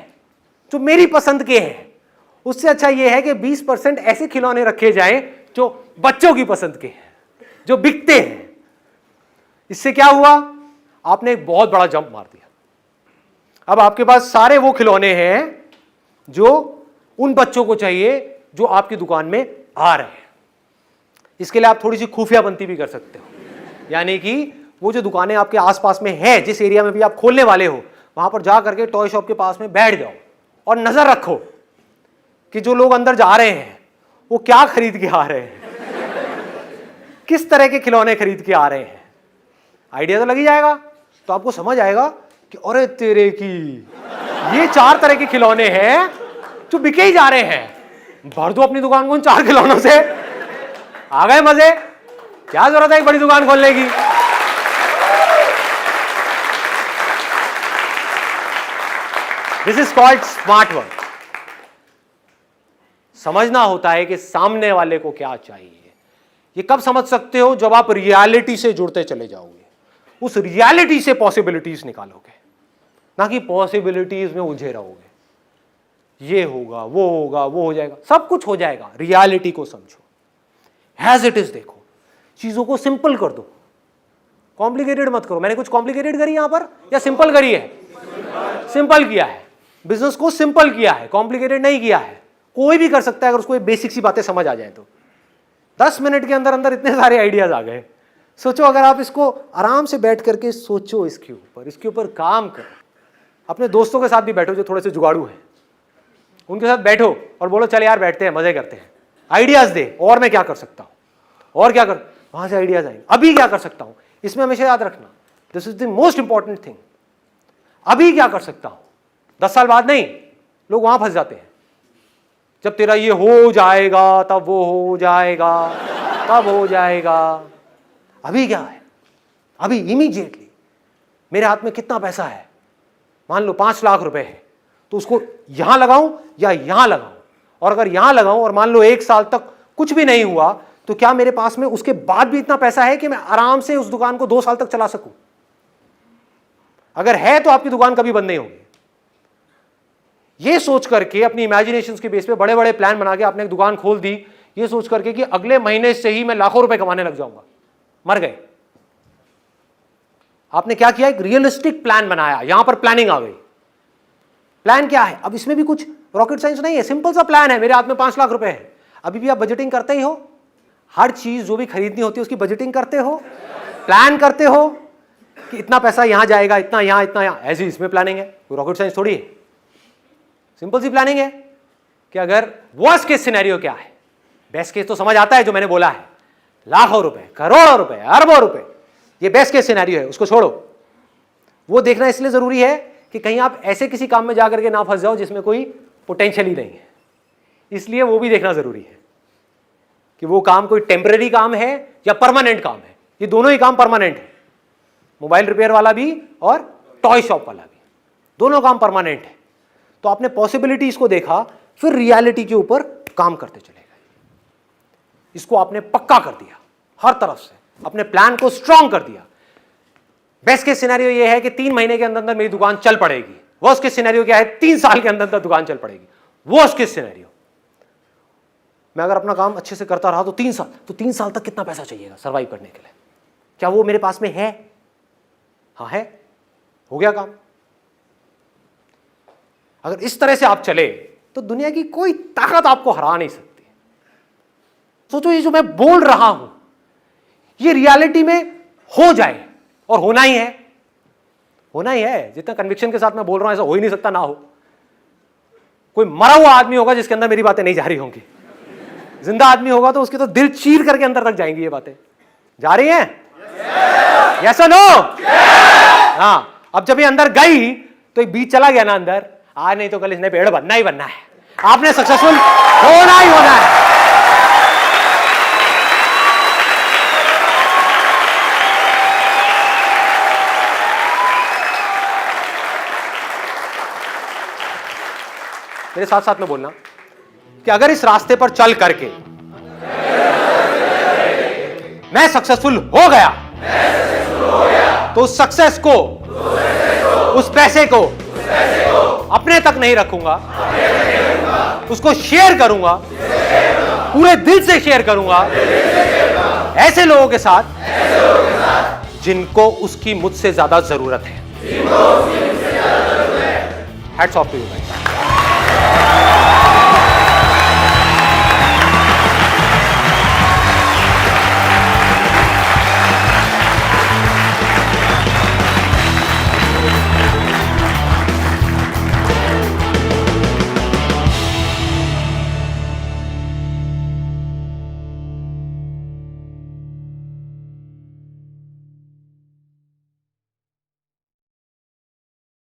जो मेरी पसंद के हैं, उससे अच्छा यह है कि 20% ऐसे खिलौने रखे जाएं जो बच्चों की पसंद के हैं, जो बिकते हैं। इससे क्या हुआ? आपने एक बहुत बड़ा जंप मार दिया। अब आपके पास सारे वो खिलौने हैं जो उन बच्चों को चाहिए जो आपकी दुकान में आ रहे हैं। इसके लिए आप थोड़ी सी खुफिया बनती भी कर सकते हो, यानी कि वो जो दुकानें आपके आसपास में है, जिस एरिया में भी आप खोलने वाले हो, वहां पर जा करके टॉय शॉप के पास में बैठ जाओ और नजर रखो कि जो लोग अंदर जा रहे हैं वो क्या खरीद के आ रहे हैं, किस तरह के खिलौने खरीद के आ रहे हैं। आइडिया तो लग ही जाएगा। तो आपको समझ आएगा कि अरे तेरे की, ये 4 तरह के खिलौने हैं जो बिके ही जा रहे हैं, भर दो अपनी दुकान को उन 4 खिलौनों से। आ गए मजे? क्या जरूरत है एक बड़ी दुकान खोलने की? This is called smart work. समझना होता है कि सामने वाले को क्या चाहिए। ये कब समझ सकते हो? जब आप रियलिटी से जुड़ते चले जाओगे, उस रियलिटी से पॉसिबिलिटीज निकालोगे, ना कि पॉसिबिलिटीज में उलझे रहोगे। ये होगा, वो होगा, वो हो जाएगा, सब कुछ हो जाएगा। रियलिटी को समझो, एज इट इज देखो, चीजों को सिंपल कर दो, कॉम्प्लिकेटेड मत करो। मैंने कुछ कॉम्प्लिकेटेड करी यहां पर या सिंपल करी है? सिंपल किया है, बिजनेस को सिंपल किया है, कॉम्प्लिकेटेड नहीं किया है। कोई भी कर सकता है अगर उसको ये बेसिक सी बातें समझ आ जाए तो। 10 मिनट के अंदर अंदर इतने सारे आइडियाज आ गए। सोचो अगर आप इसको आराम से बैठ करके सोचो, इसके ऊपर काम करो। अपने दोस्तों के साथ भी बैठो जो थोड़े से जुगाड़ू हैं, उनके साथ बैठो और बोलो चल यार बैठते हैं, मजे करते हैं, आइडियाज दे, और मैं क्या कर सकता हूं, और क्या कर, वहां से आइडियाज आएंगे। अभी क्या कर सकता हूं, इसमें हमेशा याद रखना, this is the most important thing. अभी क्या कर सकता हूं, 10 साल बाद नहीं। लोग वहां फंस जाते हैं, जब तेरा ये हो जाएगा तब वो हो जाएगा, तब हो जाएगा। अभी क्या है? अभी इमीडिएटली मेरे हाथ में कितना पैसा है, मान लो 5 लाख रुपए है, तो उसको यहां लगाऊं या यहां लगाऊं? और अगर यहां लगाऊं और मान लो 1 साल तक कुछ भी नहीं हुआ, तो क्या मेरे पास में उसके बाद भी इतना पैसा है कि मैं आराम से उस दुकान को 2 साल तक चला सकूं? अगर है तो आपकी दुकान कभी बंद नहीं होगी। ये सोच करके अपनी इमेजिनेशन के बेस पे बड़े बड़े प्लान बना के आपने एक दुकान खोल दी, ये सोच करके कि अगले महीने से ही मैं लाखों रुपए कमाने लग जाऊंगा, मर गए। आपने क्या किया? एक रियलिस्टिक प्लान बनाया, यहां पर प्लानिंग आ गई। प्लान क्या है? अब इसमें भी कुछ रॉकेट साइंस नहीं है, सिंपल सा प्लान है। मेरे हाथ में 5 लाख रुपए है, अभी भी आप बजटिंग करते ही हो, हर चीज जो भी खरीदनी होती है उसकी बजटिंग करते हो, प्लान करते हो कि इतना पैसा यहां जाएगा, इतना यहां, इतना यहां। ऐसी इसमें प्लानिंग है, कोई रॉकेट साइंस थोड़ी है, सिंपल सी प्लानिंग है कि अगर वर्स्ट केस सिनेरियो क्या है, बेस्ट केस तो समझ आता है जो मैंने बोला है, लाखों रुपए, करोड़ों रुपए, अरबों रुपए, ये बेस्ट केस सिनेरियो है, उसको छोड़ो। वो देखना इसलिए जरूरी है कि कहीं आप ऐसे किसी काम में जाकर के ना फंस जाओ जिसमें कोई पोटेंशियल ही नहीं है, इसलिए वो भी देखना जरूरी है कि वो काम कोई टेम्पररी काम है या परमानेंट काम है। ये दोनों ही काम परमानेंट है, मोबाइल रिपेयर वाला भी और टॉय शॉप वाला भी, दोनों काम परमानेंट है। तो आपने पॉसिबिलिटीज को देखा, फिर रियलिटी के ऊपर काम करते चले गए, इसको आपने पक्का कर दिया, हर तरफ से अपने प्लान को स्ट्रांग कर दिया। बेस्ट केस सिनेरियो ये है कि 3 महीने के अंदर अंदर मेरी दुकान चल पड़ेगी। वर्स्ट केस सिनेरियो क्या है, 3 साल के अंदर अंदर दुकान चल पड़ेगी। वर्स्ट केस सिनेरियो, मैं अगर अपना काम अच्छे से करता रहा तो 3 साल तक कितना पैसा चाहिएगा सर्वाइव करने के लिए? क्या वो मेरे पास में है? हाँ है, हो गया काम। अगर इस तरह से आप चले तो दुनिया की कोई ताकत आपको हरा नहीं सकती। सोचो, ये जो मैं बोल रहा हूं ये रियलिटी में हो जाए, और होना ही है, होना ही है। जितना कन्विक्शन के साथ मैं बोल रहा हूं ऐसा हो ही नहीं सकता ना हो। कोई मरा हुआ आदमी होगा जिसके अंदर मेरी बातें नहीं जा रही होंगी, जिंदा आदमी होगा तो उसके तो दिल चीर करके अंदर तक जाएंगी ये बातें। जा रही हैं? यस और नो? हाँ, अब जब ये अंदर गई तो एक बीज चला गया ना अंदर, आज नहीं तो कल इसने पेड़ बनना ही बनना है, आपने सक्सेसफुल होना ही होना है। मेरे साथ साथ में बोलना कि अगर इस रास्ते पर चल करके मैं सक्सेसफुल हो गया तो उस सक्सेस को, उस पैसे को अपने तक नहीं रखूंगा, उसको शेयर करूंगा, पूरे दिल से शेयर करूंगा ऐसे लोगों के साथ जिनको उसकी मुझसे ज्यादा जरूरत है। Hats off to you guys.